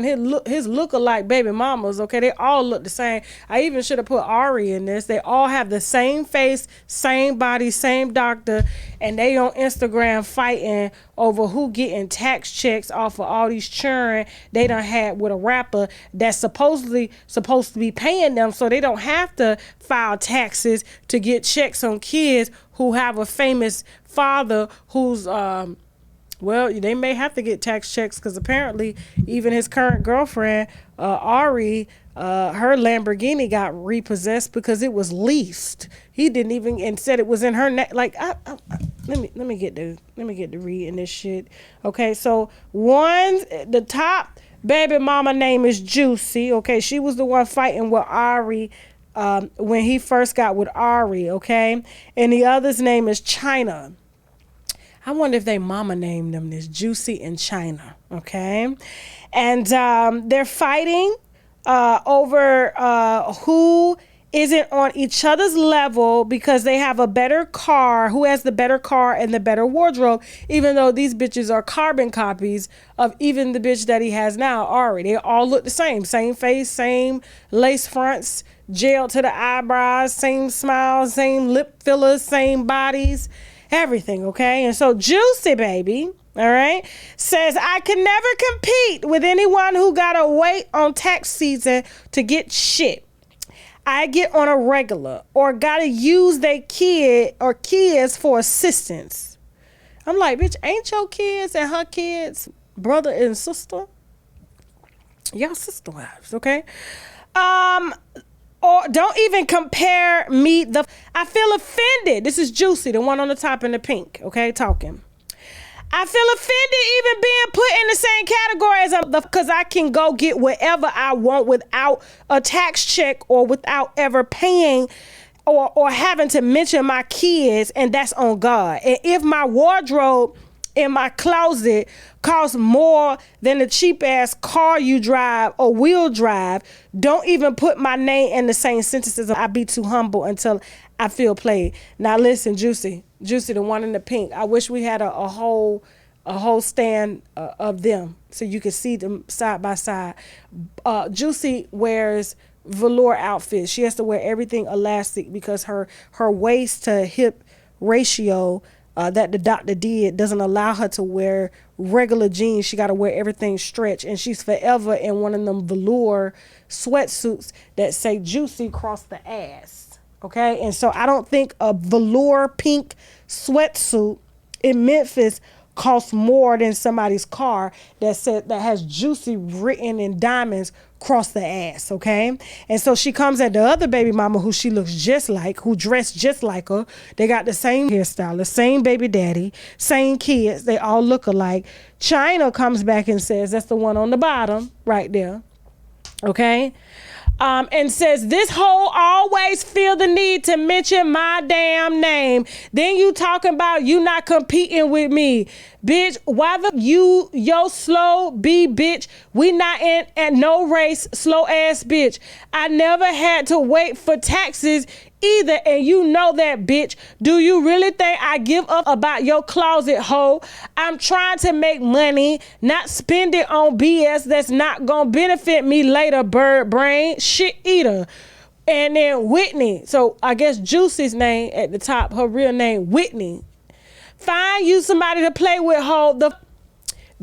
his look-alike baby mamas, okay? They all look the same. I even should have put Ari in this. They all have the same face, same body, same doctor, and they on Instagram fighting over who getting tax checks off of all these children they done had with a rapper that's supposedly supposed to be paying them so they don't have to file taxes to get checks on kids who have a famous father who's well, they may have to get tax checks because apparently even his current girlfriend, Ari, her Lamborghini got repossessed because it was leased. He didn't even and said it was in her neck. Like, let me get to reading this shit. Okay, so the top baby mama name is Juicy. Okay, she was the one fighting with Ari when he first got with Ari. Okay, and the other's name is China. I wonder if they mama named them this, Juicy and China, okay? And they're fighting over who isn't on each other's level because they have a better car, who has the better car and the better wardrobe, even though these bitches are carbon copies of even the bitch that he has now, Ari. They all look the same face, same lace fronts, gel to the eyebrows, same smile, same lip fillers, same bodies. Everything, okay? And so Juicy baby, all right, says I can never compete with anyone who gotta wait on tax season to get shit. I get on a regular or gotta use their kid or kids for assistance. I'm like, bitch, ain't your kids and her kids brother and sister? Y'all sister wives, okay? Or don't even compare me. I feel offended. This is Juicy, the one on the top in the pink, okay, talking. I feel offended even being put in the same category as because I can go get whatever I want without a tax check or without ever paying or having to mention my kids, and that's on God. And if my wardrobe in my closet costs more than the cheap ass car you drive or will drive, don't even put my name in the same sentences. I be too humble until I feel played. Now listen, Juicy, the one in the pink. I wish we had a whole stand of them so you could see them side by side. Juicy wears velour outfits. She has to wear everything elastic because her waist to hip ratio that the doctor did doesn't allow her to wear regular jeans. She got to wear everything stretch, and she's forever in one of them velour sweatsuits that say Juicy across the ass, okay? And so I don't think a velour pink sweatsuit in Memphis costs more than somebody's car that has Juicy written in diamonds across the ass, okay? And so she comes at the other baby mama who she looks just like, who dressed just like her. They got the same hairstyle, the same baby daddy, same kids. They all look alike. China comes back and says, that's the one on the bottom right there, okay? And says, this hoe always feel the need to mention my damn name. Then you talking about you not competing with me. Bitch, why the yo slow B bitch? We not in at no race, slow ass bitch. I never had to wait for taxes either, and you know that, bitch. Do you really think I give up about your closet, hoe? I'm trying to make money, not spend it on BS that's not gonna benefit me later, bird brain shit eater. And then Whitney, so I guess Juicy's name at the top, her real name Whitney. Find you somebody to play with, hoe.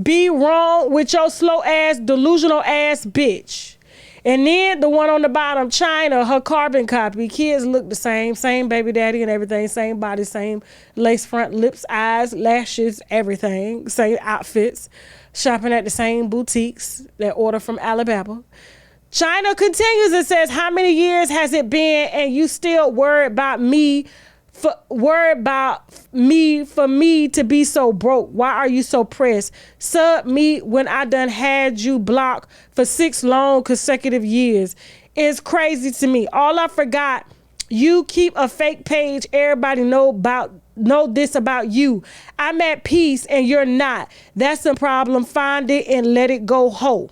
Be wrong with your slow ass, delusional ass bitch. And then the one on the bottom, China, her carbon copy. Kids look the same baby daddy and everything, same body, same lace front, lips, eyes, lashes, everything, same outfits, shopping at the same boutiques that order from Alabama. China continues and says, how many years has it been and you still worried about me for me to be so broke? Why are you so pressed? Sub me when I done had you blocked for 6 long consecutive years. It's crazy to me. All I forgot, you keep a fake page. Everybody know this about you. I'm at peace and you're not. That's the problem. Find it and let it go, ho.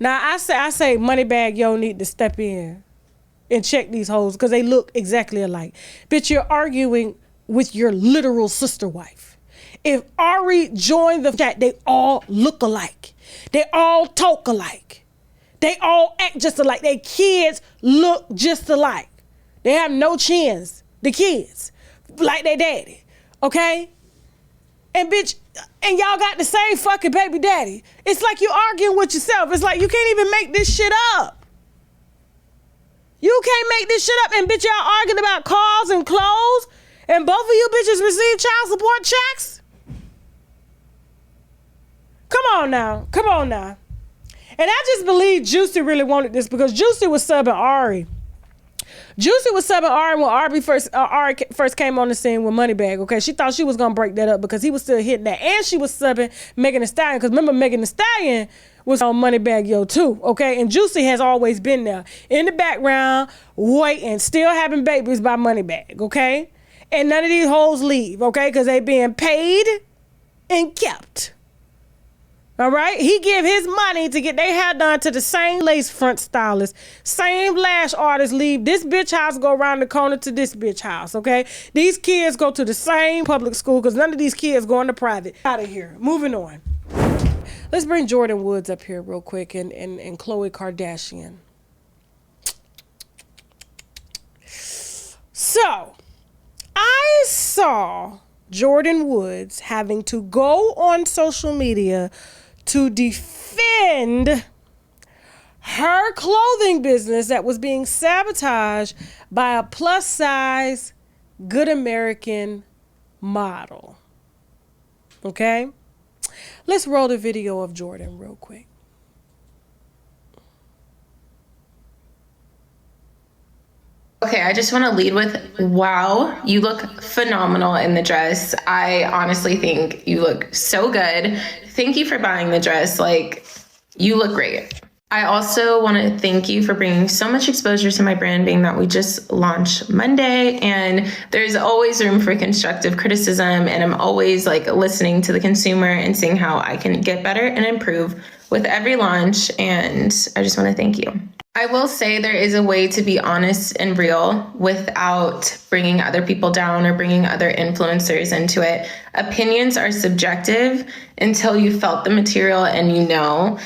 Now I say Moneybagg, yo, need to step in and check these hoes because they look exactly alike. Bitch, you're arguing with your literal sister wife. If Ari joined the chat, they all look alike. They all talk alike. They all act just alike. Their kids look just alike. They have no chins. The kids. Like their daddy. Okay? And bitch, and y'all got the same fucking baby daddy. It's like you arguing with yourself. It's like you can't even make this shit up. You can't make this shit up. And bitch, y'all arguing about cars and clothes. And both of you bitches receive child support checks. Come on now. Come on now. And I just believe Juicy really wanted this because Juicy was subbing Ari. Juicy was subbing Ari when Ari first came on the scene with Moneybagg, okay? She thought she was going to break that up because he was still hitting that. And she was subbing Megan Thee Stallion because remember Megan Thee Stallion was on Moneybagg Yo too, okay? And Juicy has always been there in the background, waiting, still having babies by Moneybagg, okay? And none of these hoes leave, okay? Because they being paid and kept. All right, he give his money to get their hair done to the same lace front stylist, same lash artist. Leave this bitch house, go around the corner to this bitch house. Okay, these kids go to the same public school because none of these kids going to private. Out of here. Moving on. Let's bring Jordyn Woods up here real quick and Khloe Kardashian. So, I saw Jordyn Woods having to go on social media to defend her clothing business that was being sabotaged by a plus size good American model. Okay? Let's roll the video of Jordyn real quick. Okay, I just want to lead with, wow, you look phenomenal in the dress. I honestly think you look so good. Thank you for buying the dress. Like, you look great. I also want to thank you for bringing so much exposure to my brand, being that we just launched Monday, and there's always room for constructive criticism, and I'm always like listening to the consumer and seeing how I can get better and improve with every launch, and I just want to thank you. I will say there is a way to be honest and real without bringing other people down or bringing other influencers into it. Opinions are subjective until you felt the material and you know.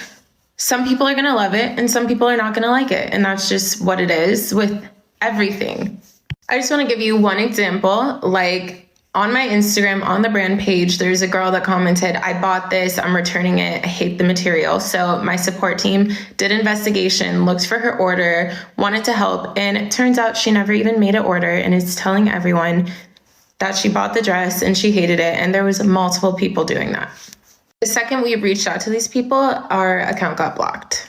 Some people are going to love it and some people are not going to like it. And that's just what it is with everything. I just want to give you one example. Like on my Instagram, on the brand page, there's a girl that commented, I bought this, I'm returning it, I hate the material. So my support team did investigation, looked for her order, wanted to help. And it turns out she never even made an order and is telling everyone that she bought the dress and she hated it. And there was multiple people doing that. The second we reached out to these people, our account got blocked.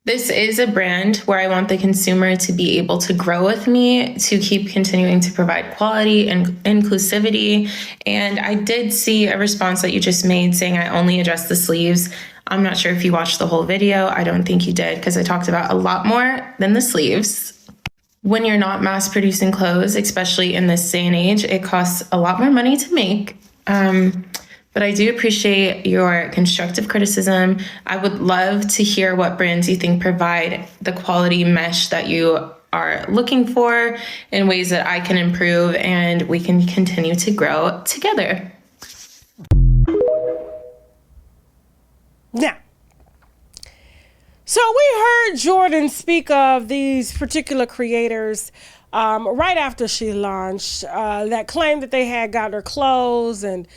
This is a brand where I want the consumer to be able to grow with me, to keep continuing to provide quality and inclusivity. And I did see a response that you just made saying I only address the sleeves. I'm not sure if you watched the whole video. I don't think you did because I talked about a lot more than the sleeves. When you're not mass producing clothes, especially in this day and age, it costs a lot more money to make. But I do appreciate your constructive criticism. I would love to hear what brands you think provide the quality mesh that you are looking for in ways that I can improve and we can continue to grow together. Now, so we heard Jordyn speak of these particular creators right after she launched that claimed that they had got her clothes and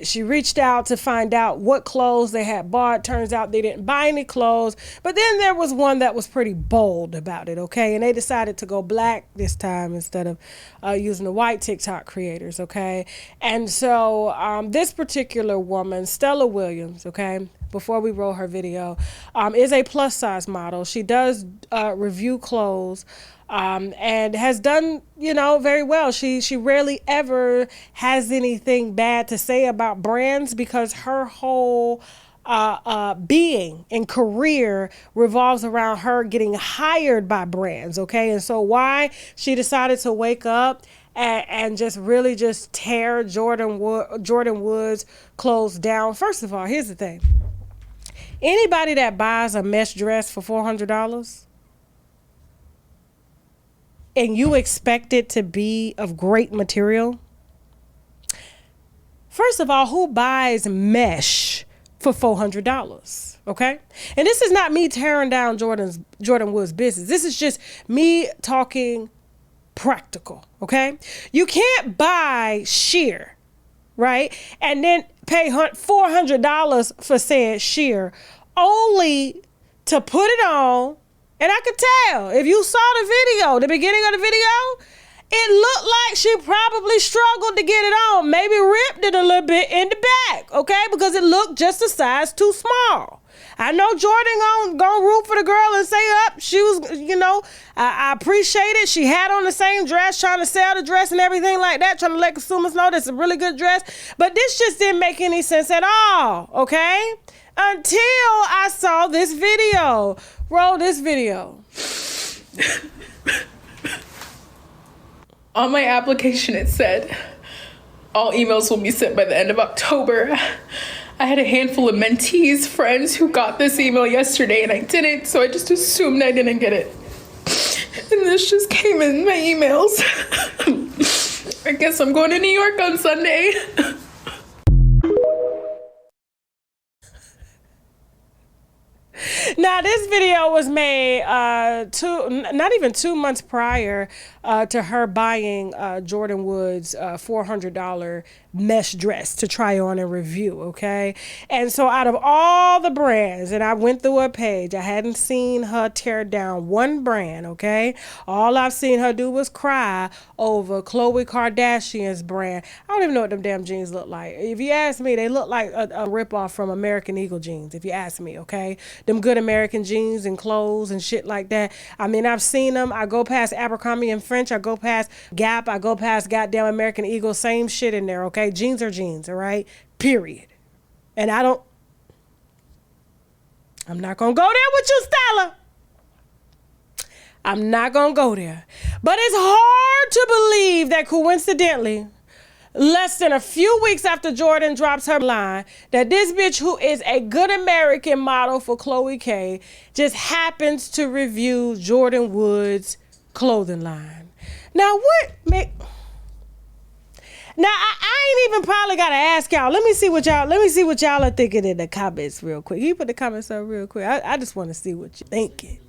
she reached out to find out what clothes they had bought. Turns out they didn't buy any clothes. But then there was one that was pretty bold about it, okay? And they decided to go black this time instead of using the white TikTok creators, okay? And so this particular woman, Stella Williams, okay, before we roll her video, is a plus size model. She does review clothes. And has done, very well. She rarely ever has anything bad to say about brands because her whole being and career revolves around her getting hired by brands, okay? And so why she decided to wake up and just really just tear Jordyn Woods' clothes down. First of all, here's the thing. Anybody that buys a mesh dress for $400, and you expect it to be of great material, first of all, who buys mesh for $400. Okay? And this is not me tearing down Jordyn Woods' business. This is just me talking practical. Okay? You can't buy sheer, right? And then pay $400 for said sheer only to put it on. And I could tell, if you saw the video, the beginning of the video, it looked like she probably struggled to get it on. Maybe ripped it a little bit in the back, okay? Because it looked just a size too small. I know Jordyn gonna root for the girl and say up. She was, I appreciate it. She had on the same dress, trying to sell the dress and everything like that, trying to let consumers know that's a really good dress. But this just didn't make any sense at all, okay? Until I saw this video. Roll this video. On my application, it said, all emails will be sent by the end of October. I had a handful of mentees, friends who got this email yesterday and I didn't, so I just assumed I didn't get it. And this just came in my emails. I guess I'm going to New York on Sunday. Now, this video was made not even 2 months prior to her buying Jordyn Woods' $400 mesh dress to try on and review, okay? And so out of all the brands, and I went through her page, I hadn't seen her tear down one brand, okay? All I've seen her do was cry over Khloe Kardashian's brand. I don't even know what them damn jeans look like. If you ask me, they look like a ripoff from American Eagle jeans, if you ask me, okay? Them good American jeans and clothes and shit like that. I mean, I've seen them. I go past Abercrombie and French. I go past Gap. I go past goddamn American Eagle. Same shit in there, okay? Jeans are jeans, all right? Period. And I'm not going to go there with you, Stella. I'm not going to go there. But it's hard to believe that coincidentally, less than a few weeks after Jordyn drops her line, that this bitch who is a good American model for Khloe K just happens to review Jordyn Woods' clothing line. Now I ain't even probably gotta ask y'all. Let me see what y'all are thinking in the comments real quick. You put the comments up real quick. I just want to see what you're thinking.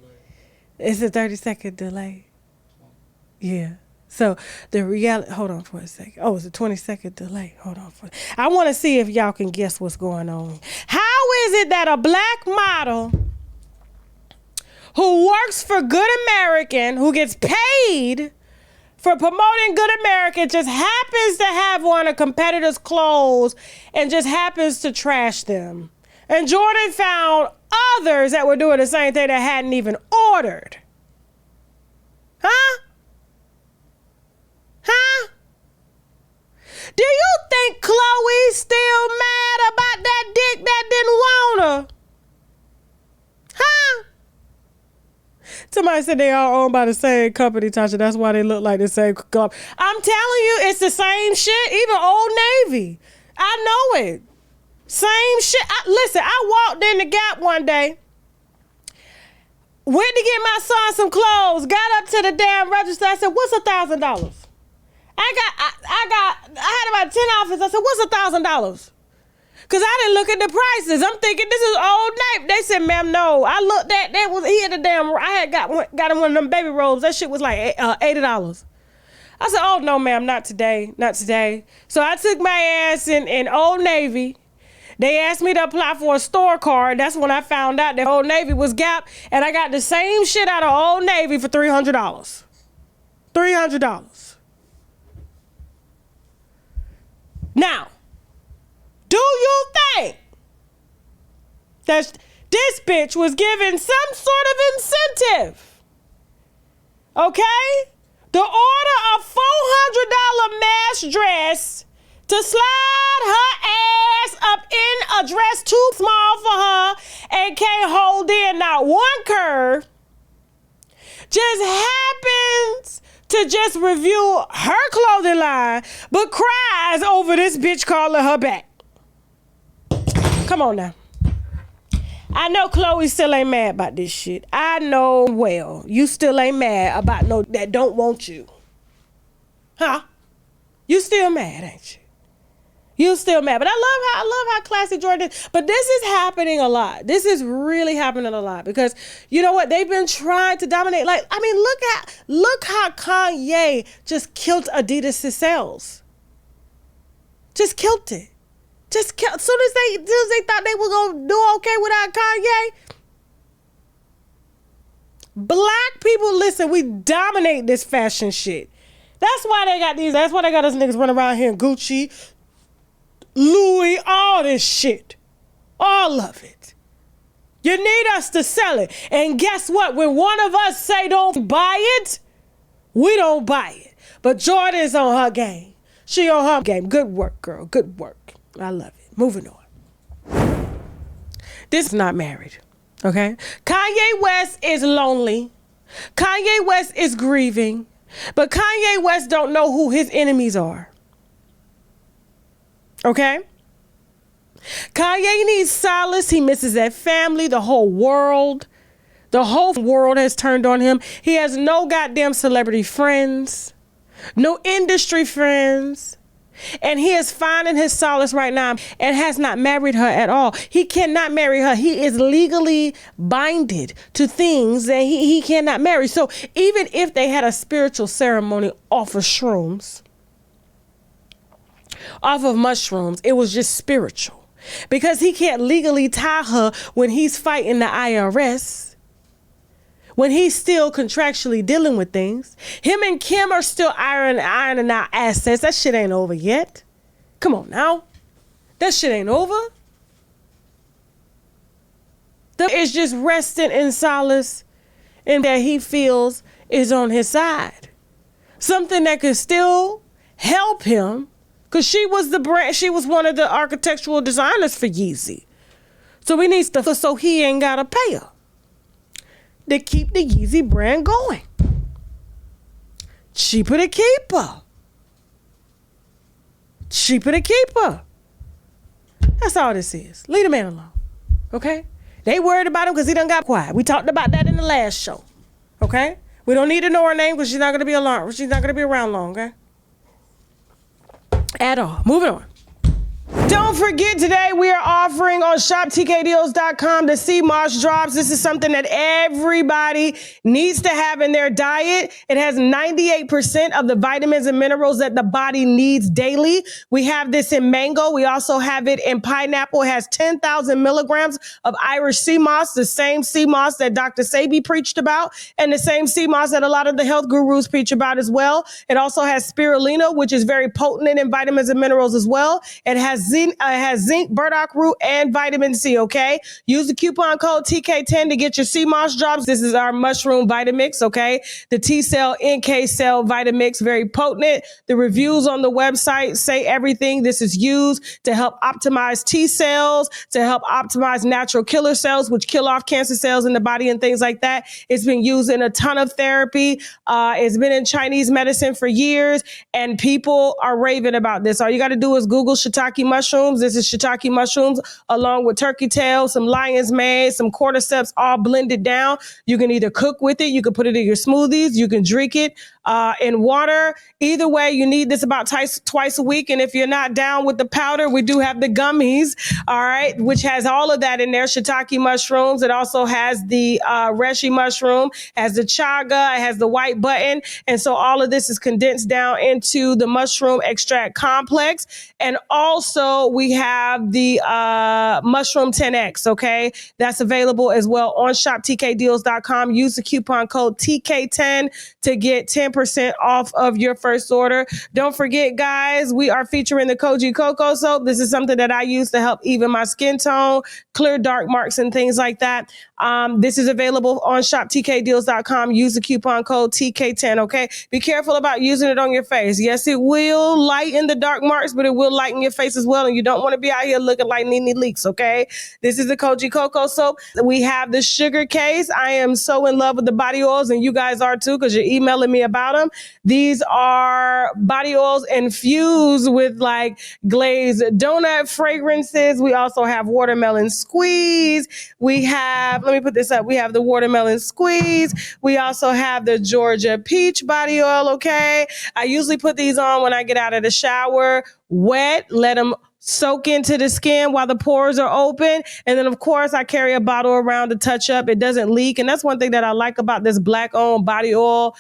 It's a 30-second delay. Yeah. So the reality, hold on for a second. Oh, it's a 20-second delay. Hold on for I want to see if y'all can guess what's going on. How is it that a black model who works for Good American, who gets paid for promoting Good American, just happens to have one of competitors' clothes and just happens to trash them? And Jordyn found others that were doing the same thing that hadn't even ordered. Huh? Do you think Khloe's still mad about that dick that didn't want her? Huh? Somebody said they all owned by the same company, Tasha. That's why they look like the same company. I'm telling you, it's the same shit. Even Old Navy. I know it. Same shit. Listen, I walked in the Gap one day, went to get my son some clothes, got up to the damn register. I said, what's $1,000? I had about 10 outfits. I said, what's $1,000? Because I didn't look at the prices. I'm thinking this is Old Navy. They said, ma'am, no. I looked at he had a damn, I had got him one of them baby robes. That shit was like $80. I said, oh no, ma'am, not today. Not today. So I took my ass in Old Navy. They asked me to apply for a store card. That's when I found out that Old Navy was Gap. And I got the same shit out of Old Navy for $300. $300. Now, do you think that this bitch was given some sort of incentive? Okay? To order a $400 mesh dress to slide her ass up in a dress too small for her and can't hold in not one curve, just happens to just review her clothing line, but cries over this bitch calling her back. Come on now. I know Khloe still ain't mad about this shit. I know well you still ain't mad about no that don't want you. Huh? You still mad, ain't you? You still mad. But I love how classy Jordyn is. But this is happening a lot. This is really happening a lot because you know what? They've been trying to dominate. Like, I mean, look how Kanye just killed Adidas' sales. Just killed it. Just killed. As soon as they thought they were gonna do okay without Kanye. Black people, listen, we dominate this fashion shit. That's why they got us niggas running around here in Gucci, Louis, all this shit. All of it. You need us to sell it. And guess what? When one of us say don't buy it, we don't buy it. But Jordyn's on her game. She on her game. Good work, girl. Good work. I love it. Moving on. This is not married. Okay? Kanye West is lonely. Kanye West is grieving. But Kanye West don't know who his enemies are. Okay? Kanye needs solace. He misses that family, the whole world. The whole world has turned on him. He has no goddamn celebrity friends. No industry friends. And he is finding his solace right now and has not married her at all. He cannot marry her. He is legally binded to things that he cannot marry. So even if they had a spiritual ceremony off of shrooms, off of mushrooms, it was just spiritual. Because he can't legally tie her when he's fighting the IRS. When he's still contractually dealing with things. Him and Kim are still ironing out assets. That shit ain't over yet. Come on now. That shit ain't over. It's just resting in solace and that he feels is on his side. Something that could still help him because she was one of the architectural designers for Yeezy. So we need stuff so he ain't got to pay her. To keep the Yeezy brand going. Cheaper to keep her. Cheaper to keep her. That's all this is. Leave the man alone. Okay? They worried about him because he done got quiet. We talked about that in the last show. Okay? We don't need to know her name because she's not going to be alarmed. She's not going to be around long, okay? At all. Moving on. Don't forget today we are offering on shoptkdeals.com the sea moss drops. This is something that everybody needs to have in their diet. It has 98% of the vitamins and minerals that the body needs daily. We have this in mango. We also have it in pineapple. It has 10,000 milligrams of Irish sea moss, the same sea moss that Dr. Sebi preached about, and the same sea moss that a lot of the health gurus preach about as well. It also has spirulina, which is very potent in vitamins and minerals as well. It has zinc, burdock root, and vitamin C, okay? Use the coupon code TK10 to get your sea moss drops. This is our mushroom Vitamix, okay? The T-cell, NK cell Vitamix, very potent. The reviews on the website say everything. This is used to help optimize T cells, to help optimize natural killer cells, which kill off cancer cells in the body and things like that. It's been used in a ton of therapy. It's been in Chinese medicine for years, and people are raving about this. All you got to do is Google shiitake mushrooms. This is shiitake mushrooms along with turkey tail, some lion's mane, some cordyceps, all blended down. You can either cook with it. You can put it in your smoothies. You can drink it in water. Either way, you need this about twice a week. And if you're not down with the powder, we do have the gummies, all right, which has all of that in there. Shiitake mushrooms. It also has the reishi mushroom, has the chaga, it has the white button. And so all of this is condensed down into the mushroom extract complex. And also we have the mushroom 10X, okay? That's available as well on shoptkdeals.com. Use the coupon code TK10 to get 10% off of your first order. Don't forget, guys, we are featuring the Koji Cocoa Soap. This is something that I use to help even my skin tone, clear dark marks and things like that. This is available on shoptkdeals.com. Use the coupon code TK10, okay? Be careful about using it on your face. Yes, it will lighten the dark marks, but it will lighten your face as well. And you don't want to be out here looking like Nene Leaks, okay? This is the Koji Cocoa Soap. We have the sugar case. I am so in love with the body oils, and you guys are too, because you're emailing me about them. These are body oils infused with like glazed donut fragrances. We also have watermelon squeeze. We have, let me put this up. We have the watermelon squeeze. We also have the Georgia peach body oil, okay? I usually put these on when I get out of the shower wet, let them soak into the skin while the pores are open. And then, of course, I carry a bottle around to touch up. It doesn't leak. And that's one thing that I like about this Black-owned body oil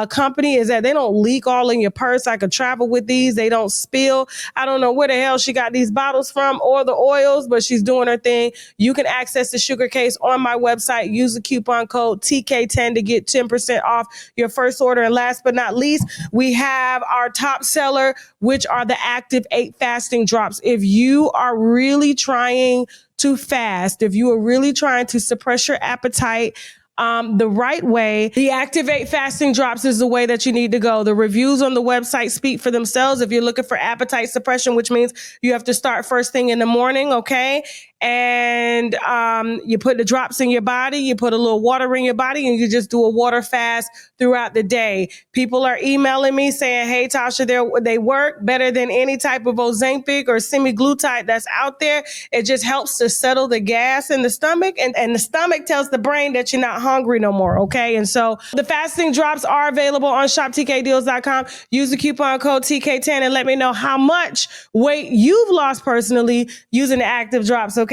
company is that they don't leak all in your purse. I could travel with these. They don't spill. I don't know where the hell she got these bottles from or the oils, but she's doing her thing. You can access the sugar case on my website. Use the coupon code TK10 to get 10% off your first order. And last but not least, we have our top seller, which are the Active 8 fasting drops. If you are really trying to fast, if you are really trying to suppress your appetite, the right way, the Active 8 fasting drops is the way that you need to go. The reviews on the website speak for themselves. If you're looking for appetite suppression, which means you have to start first thing in the morning, okay? And you put the drops in your body, you put a little water in your body, and you just do a water fast throughout the day. People are emailing me saying, hey, Tasha, they work better than any type of Ozempic or semaglutide that's out there. It just helps to settle the gas in the stomach, and the stomach tells the brain that you're not hungry no more, okay? And so the fasting drops are available on shoptkdeals.com. Use the coupon code TK10 and let me know how much weight you've lost personally using the Active drops, okay?